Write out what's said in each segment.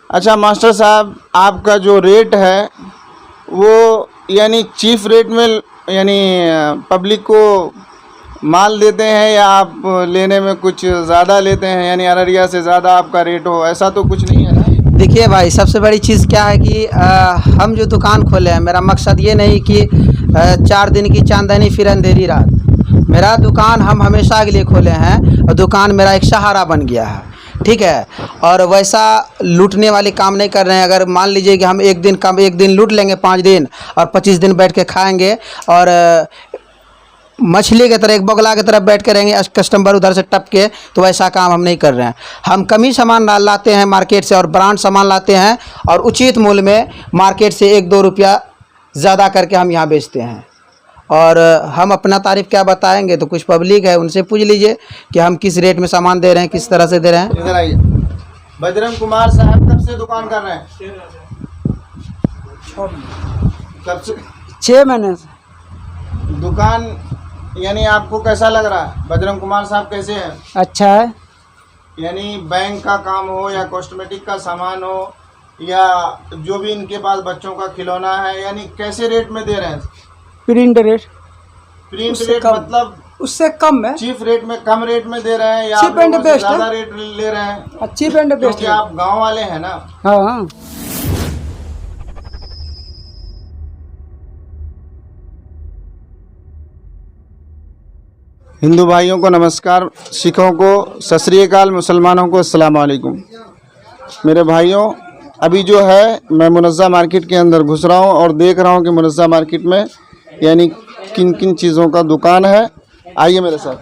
अच्छा मास्टर साहब, आपका जो रेट है वो यानी चीफ रेट में यानी पब्लिक को माल देते हैं या आप लेने में कुछ ज़्यादा लेते हैं, यानी अररिया से ज़्यादा आपका रेट हो, ऐसा तो कुछ नहीं है ना? देखिए भाई, सबसे बड़ी चीज़ क्या है कि हम जो दुकान खोले हैं, मेरा मकसद ये नहीं कि 4 दिन की चांदनी फिर अंधेरी रात। मेरा दुकान हम हमेशा के लिए खोले हैं और दुकान मेरा एक सहारा बन गया है, ठीक है। और वैसा लूटने वाले काम नहीं कर रहे हैं। अगर मान लीजिए कि हम एक दिन लूट लेंगे 5 दिन और 25 दिन बैठ के खाएंगे और मछली की तरह एक बगला की तरफ बैठ के रहेंगे, कस्टमर उधर से टप के, तो ऐसा काम हम नहीं कर रहे हैं। हम कम ही सामान लाते हैं मार्केट से और ब्रांड सामान लाते हैं और उचित मूल्य में मार्केट से 1-2 रुपया ज़्यादा करके हम यहाँ बेचते हैं। और हम अपना तारीफ़ क्या बताएंगे, तो कुछ पब्लिक है उनसे पूछ लीजिए कि हम किस रेट में सामान दे रहे हैं, किस तरह से दे रहे हैं। इधर आइए। बजरंग कुमार साहब कब से दुकान कर रहे हैं? कब से? 6 महीने से दुकान यानी आपको कैसा लग रहा है? बजरंग कुमार साहब कैसे हैं? अच्छा है। यानी बैंक का काम हो या कॉस्मेटिक का सामान हो या जो भी इनके पास बच्चों का खिलौना है, यानी कैसे रेट में दे रहे हैं? प्रिंट रेट प्रिंट उससे रेट कम। मतलब उससे कम है। चीफ रेट में, कम रेट में दे रहे हैं या Cheap आप and लोगों से best है। ज़्यादा रेट ले रहे हैं? चीप एंड बेस्ट क्योंकि है। आप गांव वाले हैं ना। हाँ। हिंदू भाइयों को नमस्कार, सिखों को सत श्री अकाल, मुसलमानों को अस्सलाम वालेकुम। मेरे भाइयों, अभी जो है मैं मुनज़्ज़ा मार्केट के अंदर घुस रहा हूँ और देख रहा हूँ कि मुनज़्ज़ा मार्केट में यानी किन किन चीज़ों का दुकान है। आइए मेरे साथ।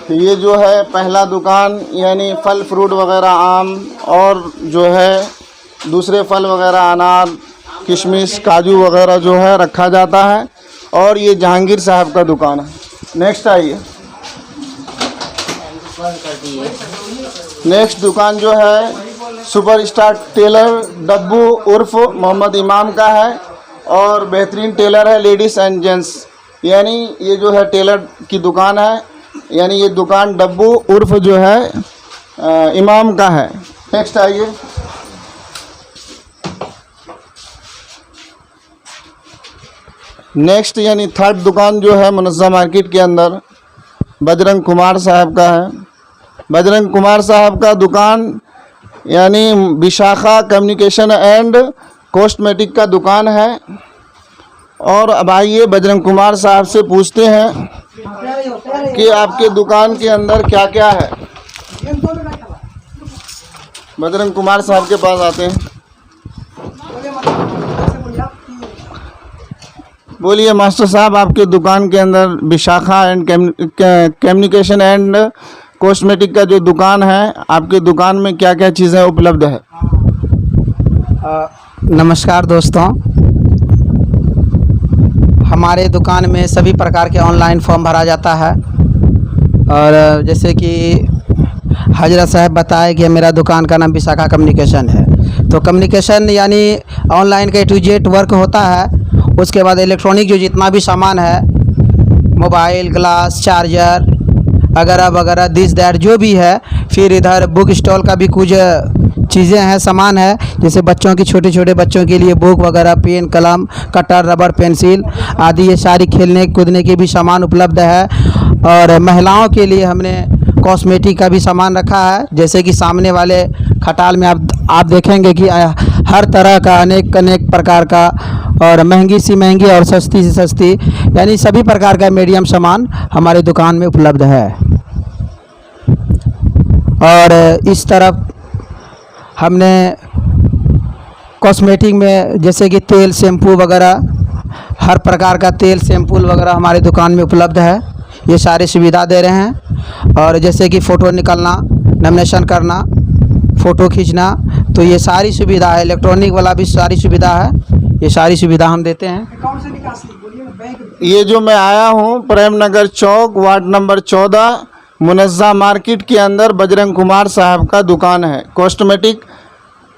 तो ये जो है पहला दुकान, यानी फल फ्रूट वगैरह, आम और जो है दूसरे फल वगैरह, अनार, किशमिश, काजू वगैरह जो है रखा जाता है। और ये जहांगीर साहब का दुकान है। नेक्स्ट आइए। नेक्स्ट दुकान जो है सुपरस्टार टेलर डब्बू उर्फ मोहम्मद इमाम का है और बेहतरीन टेलर है, लेडीज़ एंड जेंट्स। यानी ये जो है टेलर की दुकान है, यानी ये दुकान डब्बू उर्फ जो है इमाम का है। नेक्स्ट आइए। नेक्स्ट यानी थर्ड दुकान जो है मुनज़्ज़ा मार्केट के अंदर बजरंग कुमार साहब का है। बजरंग कुमार साहब का दुकान यानी विशाखा कम्युनिकेशन एंड कॉस्मेटिक का दुकान है। और अब आइए बजरंग कुमार साहब से पूछते हैं कि आपके दुकान के अंदर क्या क्या है। बजरंग कुमार साहब के पास आते हैं। बोलिए मास्टर साहब, आपके दुकान के अंदर Vishakha and communication and cosmetic का जो दुकान है, आपके दुकान में क्या क्या चीज़ें उपलब्ध है? नमस्कार दोस्तों, हमारे दुकान में सभी प्रकार के ऑनलाइन फॉर्म भरा जाता है। और जैसे कि हजरत साहब बताए कि मेरा दुकान का नाम विशाखा कम्युनिकेशन है, तो कम्युनिकेशन यानी ऑनलाइन का A to Z वर्क होता है। उसके बाद इलेक्ट्रॉनिक जो जितना भी सामान है, मोबाइल, ग्लास, चार्जर वगैरह वगैरह, दिस दैट जो भी है। फिर इधर बुक स्टॉल का भी कुछ चीज़ें हैं, सामान है, जैसे बच्चों की, छोटे छोटे बच्चों के लिए बुक वगैरह, पेन, कलम, कटर, रबड़, पेंसिल आदि, ये सारी खेलने कूदने के भी सामान उपलब्ध है। और महिलाओं के लिए हमने कॉस्मेटिक का भी सामान रखा है, जैसे कि सामने वाले खटाल में आप देखेंगे कि हर तरह का अनेक अनेक प्रकार का, और महंगी सी महंगी और सस्ती सी सस्ती, यानी सभी प्रकार का मीडियम सामान हमारे दुकान में उपलब्ध है। और इस तरफ हमने कॉस्मेटिक में जैसे कि तेल, शैम्पू वगैरह, हर प्रकार का तेल, शैम्पू वगैरह हमारे दुकान में उपलब्ध है। ये सारी सुविधा दे रहे हैं। और जैसे कि फ़ोटो निकालना, लेमिनेशन करना, फ़ोटो खींचना, तो ये सारी सुविधा है। इलेक्ट्रॉनिक वाला भी सारी सुविधा है, ये सारी सुविधा हम देते हैं। ये जो मैं आया हूँ प्रेम नगर चौक, वार्ड नंबर 14, मुनज़्ज़ा मार्केट के अंदर बजरंग कुमार साहब का दुकान है कॉस्मेटिक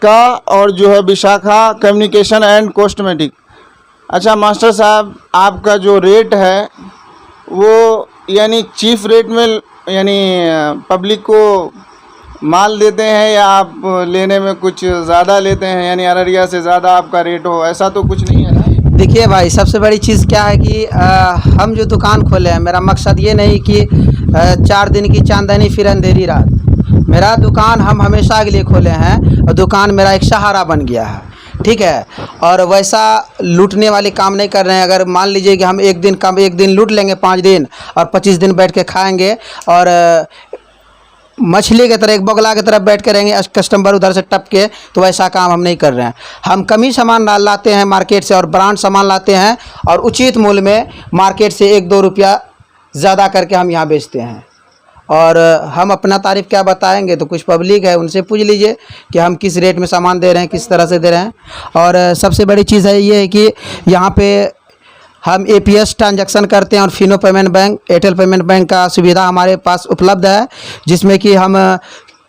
का, और जो है विशाखा कम्युनिकेशन एंड कॉस्मेटिक। अच्छा मास्टर साहब, आपका जो रेट है वो यानी चीफ रेट में यानी पब्लिक को माल देते हैं या आप लेने में कुछ ज़्यादा लेते हैं, यानी अररिया से ज़्यादा आपका रेट हो, ऐसा तो कुछ नहीं है ना? देखिए भाई, सबसे बड़ी चीज़ क्या है कि हम जो दुकान खोले हैं, मेरा मकसद ये नहीं कि 4 दिन की चांदनी फिर अंधेरी रात। मेरा दुकान हम हमेशा के लिए खोले हैं और दुकान मेरा एक सहारा बन गया है, ठीक है। और वैसा लूटने वाले काम नहीं कर रहे हैं। अगर मान लीजिए कि हम एक दिन लूट लेंगे 5 दिन और 25 दिन बैठ के खाएंगे और मछली की तरह एक बगला की तरफ बैठ के रहेंगे कस्टमर उधर से टप के, तो वैसा काम हम नहीं कर रहे हैं। हम कम ही सामान लाते हैं मार्केट से और ब्रांड सामान लाते हैं और उचित मूल्य में मार्केट से 1-2 रुपया ज़्यादा करके हम यहाँ बेचते हैं। और हम अपना तारीफ़ क्या बताएंगे, तो कुछ पब्लिक है उनसे पूछ लीजिए कि हम किस रेट में सामान दे रहे हैं, किस तरह से दे रहे हैं। और सबसे बड़ी चीज़ है ये है कि यहाँ पे हम APS ट्रांजैक्शन करते हैं और Fino payment bank, Airtel payment bank का सुविधा हमारे पास उपलब्ध है, जिसमें कि हम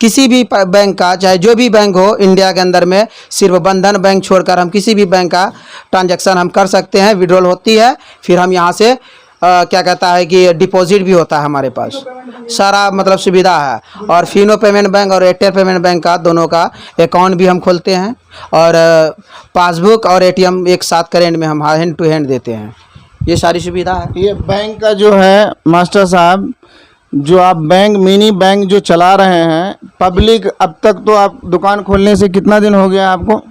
किसी भी बैंक का, चाहे जो भी बैंक हो इंडिया के अंदर में, सिर्फ बंधन बैंक छोड़कर हम किसी भी बैंक का ट्रांजैक्शन हम कर सकते हैं। विड्रॉल होती है, फिर हम यहाँ से क्या कहता है कि डिपॉजिट भी होता है हमारे पास, सारा मतलब सुविधा है। और फिनो पेमेंट बैंक और एयरटेल पेमेंट बैंक का दोनों का अकाउंट भी हम खोलते हैं और पासबुक और ATM एक साथ करेंट में हम हैंड टू हैंड देते हैं। ये सारी सुविधा है। ये बैंक का जो है मास्टर साहब, जो आप बैंक मिनी बैंक जो चला रहे हैं पब्लिक, अब तक तो आप दुकान खोलने से कितना दिन हो गया आपको?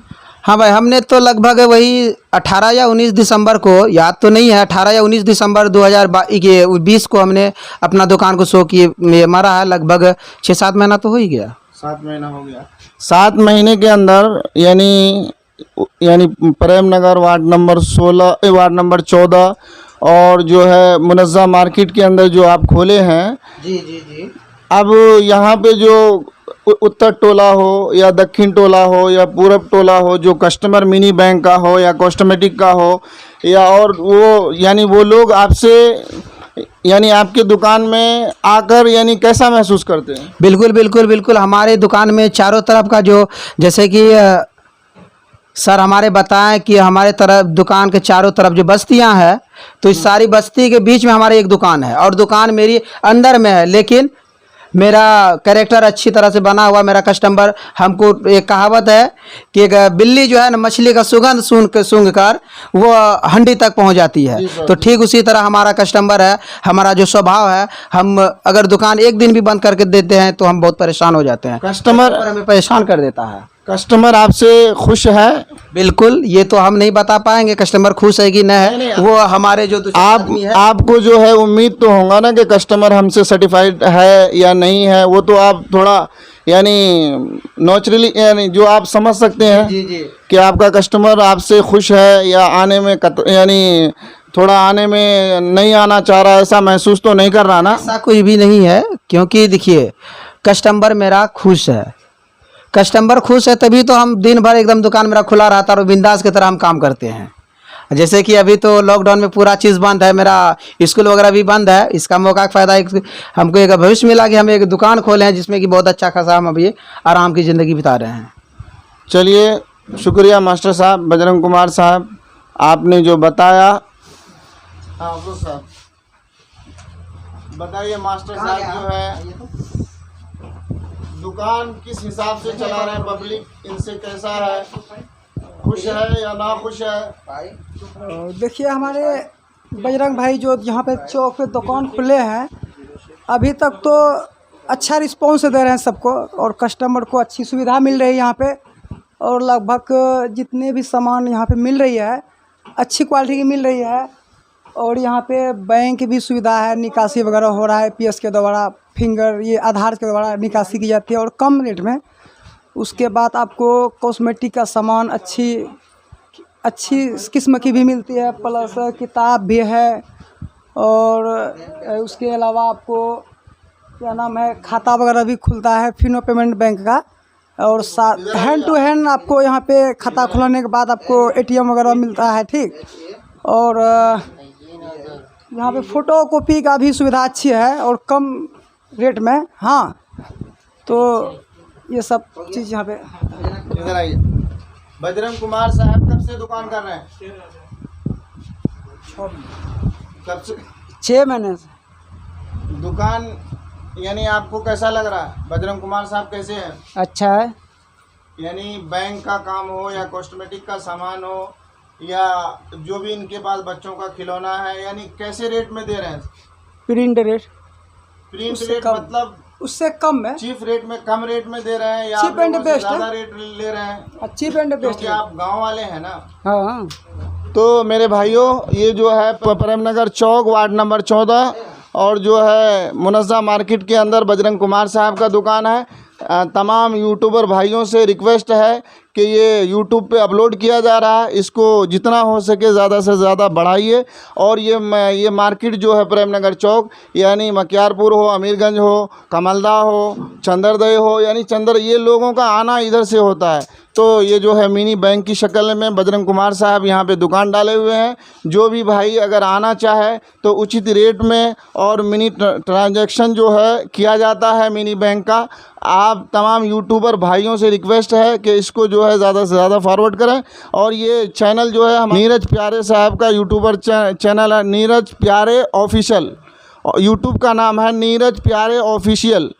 हाँ भाई, हमने तो लगभग वही 18 या 19 दिसंबर को, याद तो नहीं है, 18 या 19 दिसंबर 2020 को हमने अपना दुकान को शो किए मारा है। लगभग 6-7 महीना तो हो ही गया। 7 महीना हो गया। 7 महीने के अंदर यानी Prem Nagar ward number 16, ward number 14 और जो है मुनज़्ज़म मार्केट के अंदर जो आप खोले हैं, जी जी जी, अब यहाँ पे जो उत्तर टोला हो या दक्षिण टोला हो या पूरब टोला हो, जो कस्टमर मिनी बैंक का हो या कॉस्मेटिक का हो या और वो, यानी वो लोग आपसे, यानी आपके दुकान में आकर यानी कैसा महसूस करते हैं? बिल्कुल बिल्कुल बिल्कुल। हमारे दुकान में चारों तरफ का जो, जैसे कि सर हमारे बताएं कि हमारे तरफ दुकान के चारों तरफ जो बस्तियां हैं, तो इस सारी बस्ती के बीच में हमारी एक दुकान है और दुकान मेरी अंदर में है, लेकिन मेरा कैरेक्टर अच्छी तरह से बना हुआ। मेरा कस्टमर, हमको एक कहावत है कि एक बिल्ली जो है ना मछली का सुगंध सूंघ कर वो हंडी तक पहुंच जाती है, तो ठीक उसी तरह हमारा कस्टमर है। हमारा जो स्वभाव है, हम अगर दुकान एक दिन भी बंद करके देते हैं तो हम बहुत परेशान हो जाते हैं। कस्टमर हमें परेशान कर देता है। कस्टमर आपसे खुश है? बिल्कुल, ये तो हम नहीं बता पाएंगे कस्टमर खुश है कि न है। वो हमारे जो आपको जो है उम्मीद तो होगा ना कि कस्टमर हमसे सर्टिफाइड है या नहीं है, वो तो आप थोड़ा यानी नेचुरली यानी जो आप समझ सकते हैं जी जी, कि आपका कस्टमर आपसे खुश है या आने में यानी थोड़ा आने में नहीं आना चाह रहा, ऐसा महसूस तो नहीं कर रहा ना? ऐसा कुछ भी नहीं है, क्योंकि देखिए कस्टमर मेरा खुश है। कस्टमर खुश है तभी तो हम दिन भर एकदम दुकान मेरा खुला रहता है और बिंदास की तरह हम काम करते हैं। जैसे कि अभी तो लॉकडाउन में पूरा चीज़ बंद है, मेरा स्कूल वगैरह भी बंद है। इसका मौका का फ़ायदा हमको एक भविष्य मिला कि हम एक दुकान खोले हैं जिसमें कि बहुत अच्छा खासा हम अभी आराम की ज़िंदगी बिता रहे हैं। चलिए, शुक्रिया मास्टर साहब, बजरंग कुमार साहब, आपने जो बताया। हाँ साहब बताइए, मास्टर साहब जो है दुकान किस हिसाब से चला रहे हैं, पब्लिक इनसे कैसा है, खुश है या ना खुश है? देखिए, हमारे बजरंग भाई जो यहाँ पे चौक पे दुकान खुले हैं, अभी तक तो अच्छा रिस्पॉन्स दे रहे हैं सबको और कस्टमर को अच्छी सुविधा मिल रही है यहाँ पे। और लगभग जितने भी सामान यहाँ पे मिल रही है अच्छी क्वालिटी की मिल रही है। और यहाँ पे बैंक भी सुविधा है, निकासी वगैरह हो रहा है APS के द्वारा, फिंगर ये आधार के द्वारा निकासी की जाती है और कम रेट में। उसके बाद आपको कॉस्मेटिक का सामान अच्छी किस्म की भी मिलती है, प्लस किताब भी है। और उसके अलावा आपको क्या नाम है, खाता वगैरह भी खुलता है फिनो पेमेंट बैंक का। और साथ हैंड टू हैंड आपको यहाँ पे खाता खुलाने के बाद आपको ATM वगैरह मिलता है, ठीक। और यहाँ पे फ़ोटो कॉपी का भी सुविधा अच्छी है और कम रेट में। हाँ, तो ये सब चीज़ यहाँ पे। इधर आइए। बजरंग कुमार साहब कब से दुकान कर रहे हैं? कब से? 6 महीने से। दुकान यानी आपको कैसा लग रहा है? बजरंग कुमार साहब कैसे हैं? अच्छा है। यानी बैंक का काम हो या कॉस्मेटिक का सामान हो या जो भी इनके पास बच्चों का खिलौना है, यानी कैसे रेट में दे रहे हैं? प्रिंट रेट प्रिंट उससे रेट कम। मतलब उससे कम है। चीफ रेट में, कम रेट में दे रहे हैं या Cheap आप and लोगों से best है। ज़्यादा रेट ले रहे हैं? चीप एंड बेस्ट क्योंकि आप गांव वाले हैं ना। हाँ। तो मेरे भाइयों, ये जो है प्रेमनगर चौक वार्ड नंबर 14 और जो है मुनज़्ज़ा मार्केट के अंदर बजरंग कुमार साहब का दुकान है। तमाम यूट्यूबर भाइयों से रिक्वेस्ट है कि ये यूट्यूब पे अपलोड किया जा रहा है, इसको जितना हो सके ज़्यादा से ज़्यादा बढ़ाइए। और ये मार्केट जो है प्रेमनगर चौक, यानी मक्यारपुर हो, अमीरगंज हो, कमलदा हो, चंदरदय हो, यानी ये लोगों का आना इधर से होता है। तो ये जो है मिनी बैंक की शक्ल में बजरंग कुमार साहब यहाँ पे दुकान डाले हुए हैं। जो भी भाई अगर आना चाहे तो उचित रेट में और मिनी ट्रांजैक्शन जो है किया जाता है मिनी बैंक का। आप तमाम यूट्यूबर भाइयों से रिक्वेस्ट है कि इसको जो है ज़्यादा से ज़्यादा फॉरवर्ड करें। और ये चैनल जो है नीरज प्यारे साहब का यूट्यूबर चैनल है, नीरज प्यारे ऑफिशियल। यूट्यूब का नाम है नीरज प्यारे ऑफिशियल,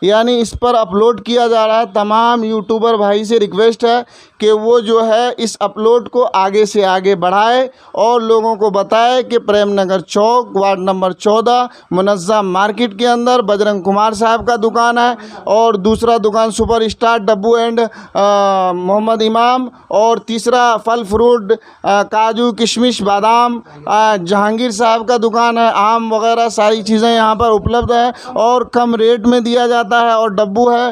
यानी इस पर अपलोड किया जा रहा है। तमाम यूट्यूबर भाई से रिक्वेस्ट है कि वो जो है इस अपलोड को आगे से आगे बढ़ाए और लोगों को बताए कि प्रेमनगर चौक वार्ड नंबर 14 मुनज़्ज़ा मार्केट के अंदर बजरंग कुमार साहब का दुकान है। और दूसरा दुकान super star Dabbu and Mohammad Imam, और तीसरा फल फ्रूट काजू किशमिश बादाम जहांगीर साहब का दुकान है। आम वगैरह सारी चीज़ें यहाँ पर उपलब्ध है और कम रेट में दिया जाता है। और डब्बू है,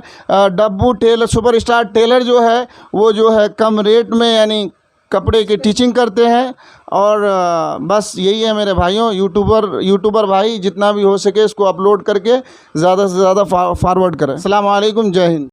डब्बू टेलर सुपर स्टार टेलर जो है वो जो है कम रेट में यानी कपड़े की टीचिंग करते हैं। और बस यही है मेरे भाइयों, यूट्यूबर भाई जितना भी हो सके इसको अपलोड करके ज़्यादा से ज़्यादा फॉरवर्ड करें। अस्सलाम वालेकुम, जय हिंद।